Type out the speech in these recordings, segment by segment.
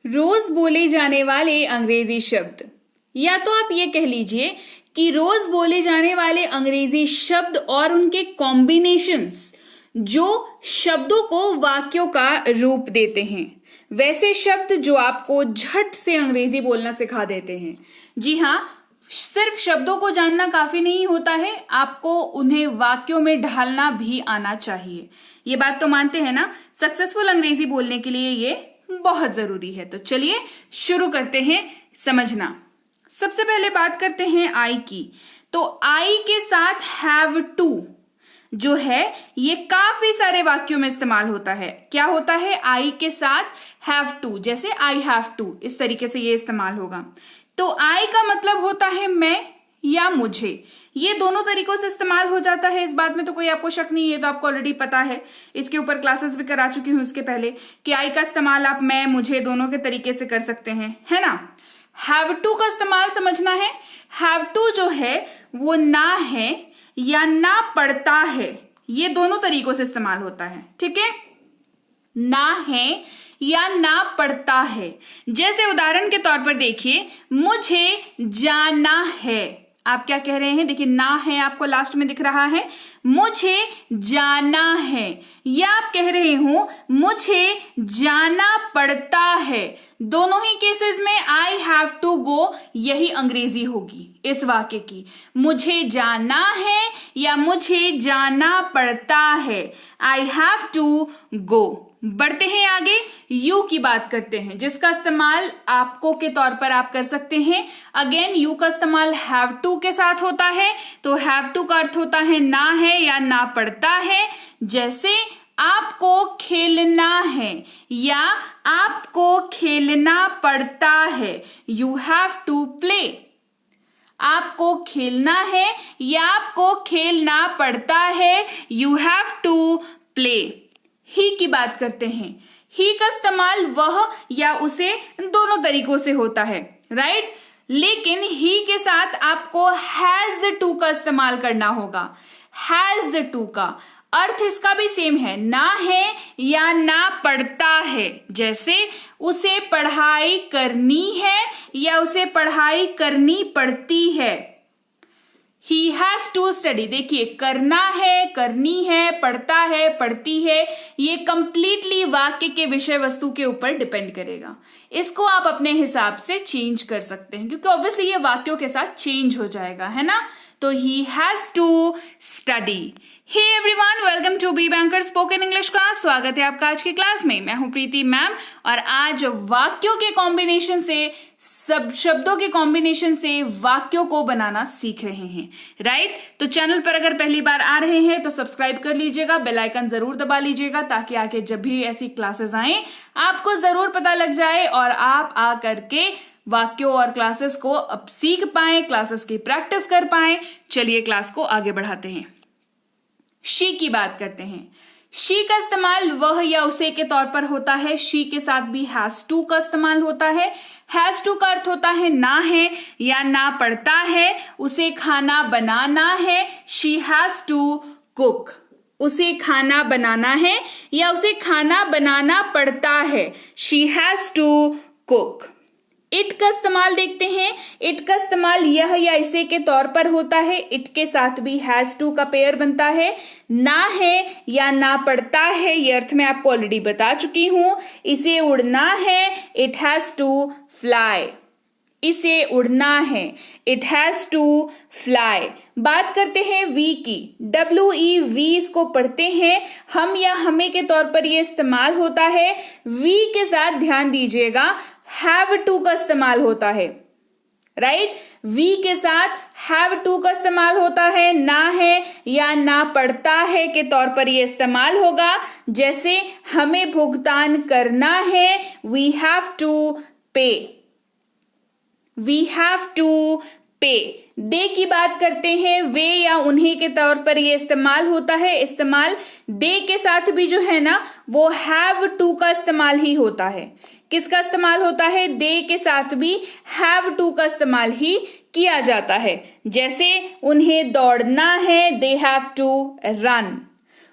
रोज बोले जाने वाले अंग्रेजी शब्द, या तो आप ये कह लीजिए कि रोज बोले जाने वाले अंग्रेजी शब्द और उनके कॉम्बिनेशंस जो शब्दों को वाक्यों का रूप देते हैं, वैसे शब्द जो आपको झट से अंग्रेजी बोलना सिखा देते हैं। जी हाँ, सिर्फ शब्दों को जानना काफी नहीं होता है, आपको उन्हें वाक्यों में ढालना भी आना चाहिए। ये बात तो मानते हैं ना? सक्सेसफुल अंग्रेजी बोलने के लिए ये बहुत जरूरी है। तो चलिए शुरू करते हैं समझना। सबसे पहले बात करते हैं आई की। तो आई के साथ हैव टू जो है ये काफी सारे वाक्यों में इस्तेमाल होता है। क्या होता है? आई के साथ हैव टू, जैसे आई हैव टू, इस तरीके से ये इस्तेमाल होगा। तो आई का मतलब होता है मैं या मुझे। ये दोनों तरीकों से इस्तेमाल हो जाता है, इस बात में तो कोई आपको शक नहीं है, तो आपको ऑलरेडी पता है। इसके ऊपर क्लासेस भी करा चुकी हूं इसके पहले कि आई का इस्तेमाल आप मैं मुझे दोनों के तरीके से कर सकते हैं, है ना। हैव टू का इस्तेमाल समझना है। हैव टू जो है वो ना है या ना पड़ता है, ये दोनों तरीकों से इस्तेमाल होता है। ठीक है, ना है या ना पड़ता है। जैसे उदाहरण के तौर पर देखिए, मुझे जाना है। आप क्या कह रहे हैं? देखिए, ना है आपको लास्ट में दिख रहा है, मुझे जाना है। या आप कह रहे हो मुझे जाना पड़ता है। दोनों ही केसेस में आई हैव टू गो यही अंग्रेजी होगी इस वाक्य की। मुझे जाना है या मुझे जाना पड़ता है, आई हैव टू गो। बढ़ते हैं आगे, यू की बात करते हैं, जिसका इस्तेमाल आपको के तौर पर आप कर सकते हैं। अगेन यू का इस्तेमाल हैव टू के साथ होता है। तो हैव टू का अर्थ होता है ना है या ना पड़ता है। जैसे आपको खेलना है या आपको खेलना पड़ता है, यू हैव टू प्ले। आपको खेलना है या आपको खेलना पड़ता है, you have to play. He की बात करते हैं। ही का इस्तेमाल वह या उसे दोनों तरीकों से होता है, राइट। लेकिन ही के साथ आपको हैज टू का इस्तेमाल करना होगा। हैज टू का अर्थ इसका भी सेम है, ना है या ना पढ़ता है। जैसे उसे पढ़ाई करनी है या उसे पढ़ाई करनी पड़ती है। He has to study। देखिए, करना है, करनी है, पढ़ता है, पढ़ती है, ये कंप्लीटली वाक्य के विषय वस्तु के ऊपर डिपेंड करेगा। इसको आप अपने हिसाब से चेंज कर सकते हैं, क्योंकि ऑब्वियसली ये वाक्यों के साथ चेंज हो जाएगा, है ना। तो he has to study। Hey everyone, welcome to be banker spoken English class. स्वागत है आपका आज की क्लास में। मैं हूं प्रीति मैम और आज वाक्यों के कॉम्बिनेशन से, सब शब्दों के कॉम्बिनेशन से वाक्यों को बनाना सीख रहे हैं, राइट। तो चैनल पर अगर पहली बार आ रहे हैं तो सब्सक्राइब कर लीजिएगा, बेल आइकन जरूर दबा लीजिएगा, ताकि आगे जब भी ऐसी क्लासेस आए आपको जरूर पता लग जाए और आप आ करके वाक्यों और क्लासेस को अब सीख पाए, क्लासेस की प्रैक्टिस कर पाए। चलिए क्लास को आगे बढ़ाते हैं। शी की बात करते हैं। शी का इस्तेमाल वह या उसे के तौर पर होता है। शी के साथ भी हैज टू का इस्तेमाल होता है। हैज टू का अर्थ होता है ना है या ना पड़ता है। उसे खाना बनाना है, शी हैज टू कुक। उसे खाना बनाना है या उसे खाना बनाना पड़ता है, she has to cook. It का इस्तेमाल देखते हैं। इट का इस्तेमाल यह या इसे के तौर पर होता है। इट के साथ भी हैज टू का पेयर बनता है। ना है या ना पड़ता है, ये अर्थ मैं आपको ऑलरेडी बता चुकी हूं। इसे उड़ना है, इट हैज टू फ्लाई। इसे उड़ना है, इट हैज टू फ्लाई। बात करते हैं वी की। WE वी इसको पढ़ते हैं हम या हमें के तौर पर यह इस्तेमाल होता है। वी के साथ ध्यान दीजिएगा, हैव टू का इस्तेमाल होता है, राइट। वी के साथ हैव टू का इस्तेमाल होता है। ना है या ना पड़ता है के तौर पर यह इस्तेमाल होगा। जैसे हमें भुगतान करना है, वी हैव टू पे। वी हैव टू पे। दे की बात करते हैं। वे या उन्हीं के तौर पर यह इस्तेमाल होता है। इस्तेमाल दे के साथ भी जो है ना वो हैव टू का इस्तेमाल ही होता है। किसका इस्तेमाल होता है? दे के साथ भी हैव टू का इस्तेमाल ही किया जाता है। जैसे उन्हें दौड़ना है, दे हैव टू रन।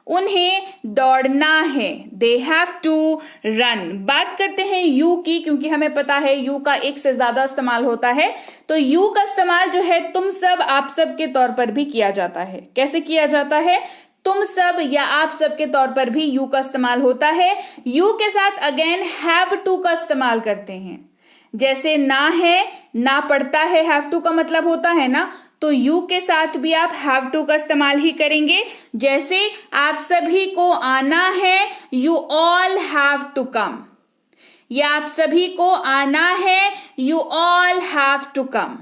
उन्हें दौड़ना है, दे हैव टू रन। बात करते हैं यू की, क्योंकि हमें पता है यू का एक से ज्यादा इस्तेमाल होता है, तो यू का इस्तेमाल जो है तुम सब, आप सब के तौर पर भी किया जाता है। कैसे किया जाता है? तुम सब या आप सब के तौर पर भी यू का इस्तेमाल होता है। यू के साथ अगेन हैव टू का इस्तेमाल करते हैं। जैसे ना है, ना पढ़ता है, हैव टू का मतलब होता है ना, तो यू के साथ भी आप हैव टू का इस्तेमाल ही करेंगे। जैसे आप सभी को आना है, you all have to come, या आप सभी को आना है, you all have to come,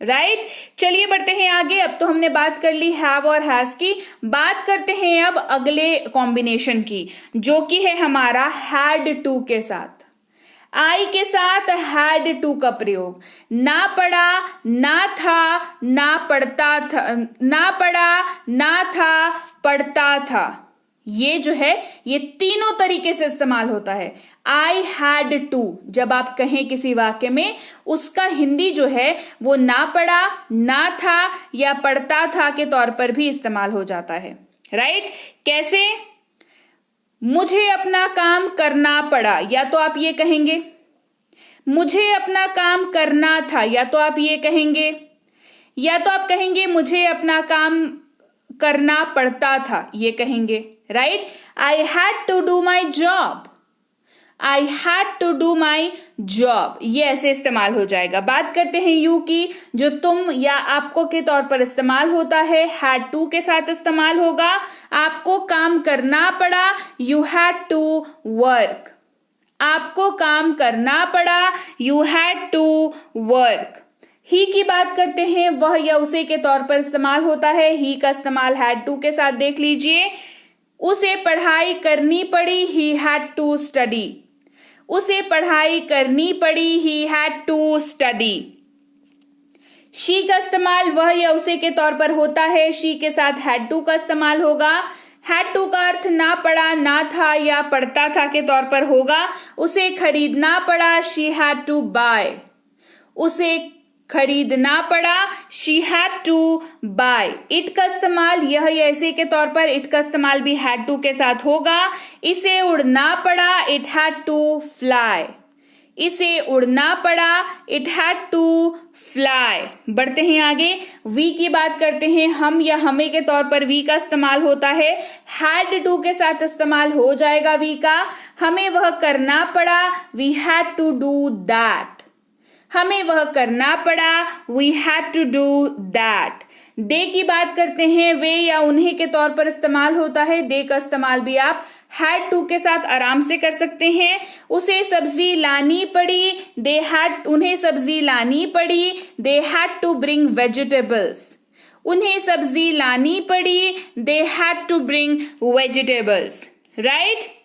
right. चलिए बढ़ते हैं आगे। अब तो हमने बात कर ली हैव और हैज की, बात करते हैं अब अगले कॉम्बिनेशन की, जो कि है हमारा हैड टू के साथ। आई के साथ हैड टू का प्रयोग, ना पढ़ा, ना था, ना पढ़ता था, ना पढ़ा, ना था, पढ़ता था, ये जो है ये तीनों तरीके से इस्तेमाल होता है। आई हैड टू जब आप कहें किसी वाक्य में, उसका हिंदी जो है वो ना पढ़ा, ना था या पढ़ता था के तौर पर भी इस्तेमाल हो जाता है, राइट। कैसे? मुझे अपना काम करना पड़ा, या तो आप ये कहेंगे मुझे अपना काम करना था, या तो आप ये कहेंगे, या तो आप कहेंगे मुझे अपना काम करना पड़ता था, ये कहेंगे, right. I had to do my job, I had to do my job, ये ऐसे इस्तेमाल हो जाएगा। बात करते हैं यू की, जो तुम या आपको के तौर पर इस्तेमाल होता है, हैड टू के साथ इस्तेमाल होगा। आपको काम करना पड़ा, यू हैड टू वर्क, आपको काम करना पड़ा, यू हैड टू वर्क। ही की बात करते हैं, वह या उसे के तौर पर इस्तेमाल होता है। ही का इस्तेमाल हैड टू के साथ देख लीजिए। उसे पढ़ाई करनी पड़ी, ही हैड टू स्टडी, उसे पढ़ाई करनी पड़ी, he had to study. She का इस्तेमाल वह या उसे के तौर पर होता है। शी के साथ हैड टू का इस्तेमाल होगा। हैड टू का अर्थ ना पड़ा, ना था या पढ़ता था के तौर पर होगा। उसे खरीदना पड़ा, शी हैड टू बाय, उसे खरीदना पड़ा, she had to buy. It का इस्तेमाल यह या ऐसे के तौर पर, इट का इस्तेमाल भी हैड टू के साथ होगा। इसे उड़ना पड़ा, इट हैड टू फ्लाई, इसे उड़ना पड़ा, इट हैड टू फ्लाई। बढ़ते हैं आगे। वी की बात करते हैं, हम या हमें के तौर पर वी का इस्तेमाल होता है। हैड टू के साथ इस्तेमाल हो जाएगा वी का। हमें वह करना पड़ा, we had to do that, हमें वह करना पड़ा, we had to do that. They की बात करते हैं, वे या उन्हें के तौर पर इस्तेमाल होता है। दे का इस्तेमाल भी आप हैड टू के साथ आराम से कर सकते हैं। उसे सब्जी लानी पड़ी, दे हैड, उन्हें सब्जी लानी पड़ी, they had to bring vegetables, उन्हें सब्जी लानी पड़ी, they had to bring vegetables, right.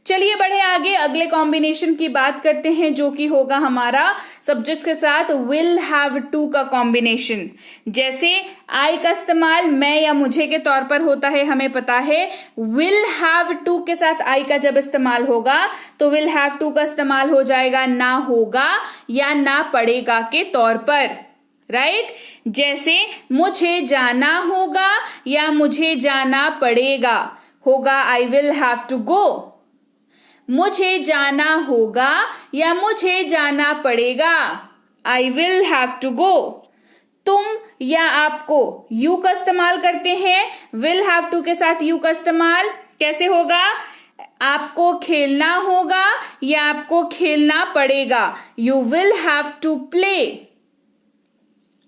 चलिए बढ़े आगे, अगले कॉम्बिनेशन की बात करते हैं, जो कि होगा हमारा सब्जेक्ट के साथ विल हैव टू का कॉम्बिनेशन। जैसे आई का इस्तेमाल मैं या मुझे के तौर पर होता है, हमें पता है। विल हैव टू के साथ आई का जब इस्तेमाल होगा तो विल हैव टू का इस्तेमाल हो जाएगा ना होगा या ना पड़ेगा के तौर पर, राइट। जैसे मुझे जाना होगा या मुझे जाना पड़ेगा, होगा I will have to go, मुझे जाना होगा या मुझे जाना पड़ेगा, I will have to go. तुम या आपको यू का इस्तेमाल करते हैं। विल हैव टू के साथ यू का इस्तेमाल कैसे होगा? आपको खेलना होगा या आपको खेलना पड़ेगा, you will have to play,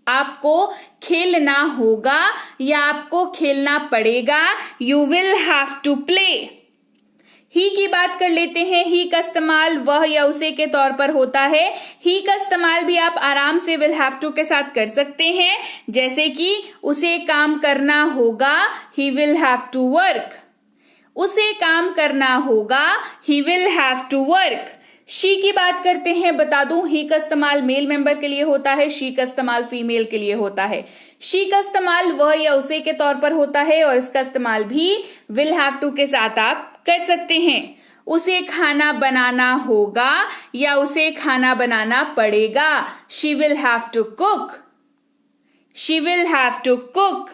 आपको खेलना होगा या आपको खेलना पड़ेगा, you will have to play. He की बात कर लेते हैं। ही का इस्तेमाल वह या उसे के तौर पर होता है। ही का इस्तेमाल भी आप आराम से विल हैव टू के साथ कर सकते हैं। जैसे कि उसे काम करना होगा, he will have to work, उसे काम करना होगा, he will have to work. She की बात करते हैं, बता दूं ही का इस्तेमाल मेल मेंबर के लिए होता है, शी का इस्तेमाल फीमेल के लिए होता है। शी का इस्तेमाल वह या उसे के तौर पर होता है और इसका इस्तेमाल भी विल हैव टू के साथ आप कर सकते हैं। उसे खाना बनाना होगा या उसे खाना बनाना पड़ेगा, she will have to cook, she will have to cook.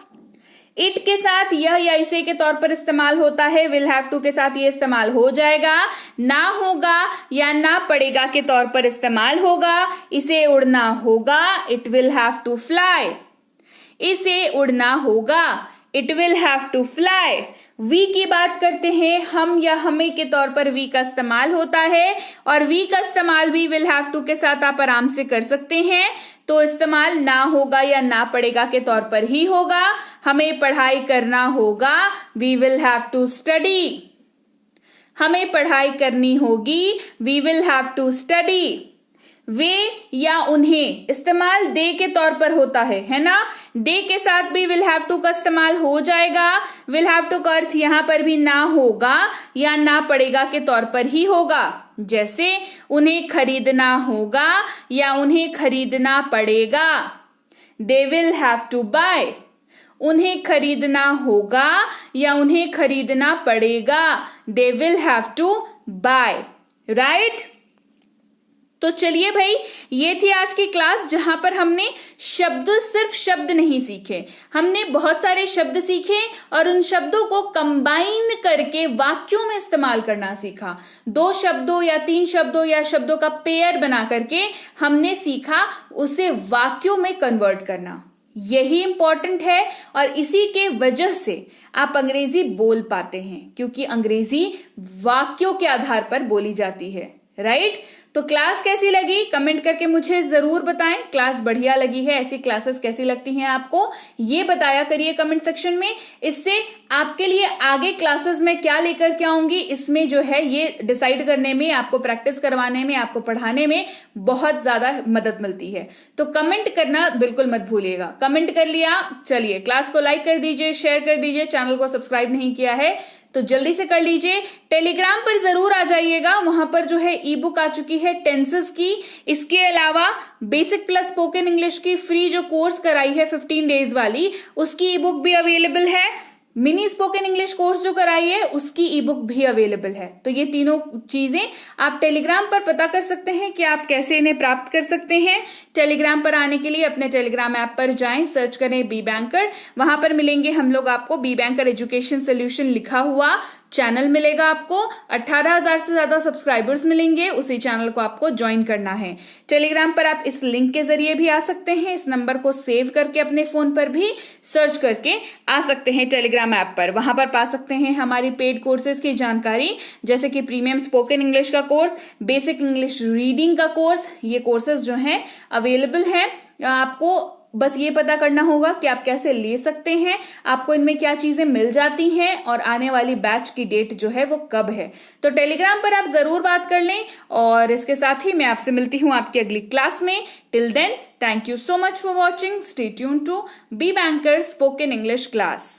It के साथ यह या इसे के तौर पर इस्तेमाल होता है, विल हैव टू के साथ ये इस्तेमाल हो जाएगा, ना होगा या ना पड़ेगा के तौर पर इस्तेमाल होगा, इसे उड़ना होगा, it will have to fly, इसे उड़ना होगा, it will have to fly. We की बात करते हैं, हम या हमें के तौर पर वी का इस्तेमाल होता है, और वी का इस्तेमाल भी विल हैव टू के साथ आप आराम से कर सकते हैं, तो इस्तेमाल ना होगा या ना पड़ेगा के तौर पर ही होगा। हमें पढ़ाई करना होगा, we will have to study, हमें पढ़ाई करनी होगी, we will have to study. वे या उन्हें इस्तेमाल दे के तौर पर होता है ना, दे के साथ भी विल हैव टू का इस्तेमाल हो जाएगा, विल हैव टू का अर्थ यहां पर भी ना होगा या ना पड़ेगा के तौर पर ही होगा। जैसे उन्हें खरीदना होगा या उन्हें खरीदना पड़ेगा, they will have to buy, उन्हें खरीदना होगा या उन्हें खरीदना पड़ेगा, they will have to buy, right. तो चलिए भाई, ये थी आज की क्लास जहां पर हमने सिर्फ शब्द नहीं सीखे, हमने बहुत सारे शब्द सीखे और उन शब्दों को कंबाइन करके वाक्यों में इस्तेमाल करना सीखा। 2 शब्दों या 3 शब्दों या शब्दों का पेयर बना करके हमने सीखा उसे वाक्यों में कन्वर्ट करना। यही इंपॉर्टेंट है और इसी के वजह से आप अंग्रेजी बोल पाते हैं, क्योंकि अंग्रेजी वाक्यों के आधार पर बोली जाती है, राइट। तो क्लास कैसी लगी कमेंट करके मुझे जरूर बताएं। क्लास बढ़िया लगी है, ऐसी क्लासेस कैसी लगती हैं आपको ये बताया करिए कमेंट सेक्शन में। इससे आपके लिए आगे क्लासेस में क्या लेकर के आऊंगी इसमें जो है ये डिसाइड करने में, आपको प्रैक्टिस करवाने में, आपको पढ़ाने में बहुत ज्यादा मदद मिलती है। तो कमेंट करना बिल्कुल मत भूलिएगा। कमेंट कर लिया, चलिए क्लास को लाइक कर दीजिए, शेयर कर दीजिए, चैनल को सब्सक्राइब नहीं किया है तो जल्दी से कर लीजिए। टेलीग्राम पर जरूर आ जाइएगा, वहां पर जो है ई बुक आ चुकी है टेंसेस की। इसके अलावा बेसिक प्लस स्पोकन इंग्लिश की फ्री जो कोर्स कराई है 15 डेज वाली, उसकी ई बुक भी अवेलेबल है। मिनी स्पोकन इंग्लिश कोर्स जो कराई है उसकी ई बुक भी अवेलेबल है। तो ये तीनों चीजें आप टेलीग्राम पर पता कर सकते हैं कि आप कैसे इन्हें प्राप्त कर सकते हैं। टेलीग्राम पर आने के लिए अपने टेलीग्राम ऐप पर जाएं, सर्च करें बी बैंकर, वहां पर मिलेंगे हम लोग आपको बी बैंकर एजुकेशन सोल्यूशन लिखा हुआ चैनल मिलेगा। आपको 18,000 से ज्यादा सब्सक्राइबर्स मिलेंगे, उसी चैनल को आपको ज्वाइन करना है। टेलीग्राम पर आप इस लिंक के जरिए भी आ सकते हैं, इस नंबर को सेव करके अपने फोन पर भी सर्च करके आ सकते हैं टेलीग्राम ऐप पर। वहां पर पा सकते हैं हमारी पेड कोर्सेज की जानकारी, जैसे कि प्रीमियम स्पोकन इंग्लिश का कोर्स, बेसिक इंग्लिश रीडिंग का कोर्स। ये कोर्सेज जो हैं अवेलेबल हैं। आपको बस ये पता करना होगा कि आप कैसे ले सकते हैं, आपको इनमें क्या चीजें मिल जाती हैं और आने वाली बैच की डेट जो है वो कब है। तो टेलीग्राम पर आप जरूर बात कर लें। और इसके साथ ही मैं आपसे मिलती हूं आपकी अगली क्लास में। Till then, thank you so much for watching. Stay tuned to be banker spoken English class.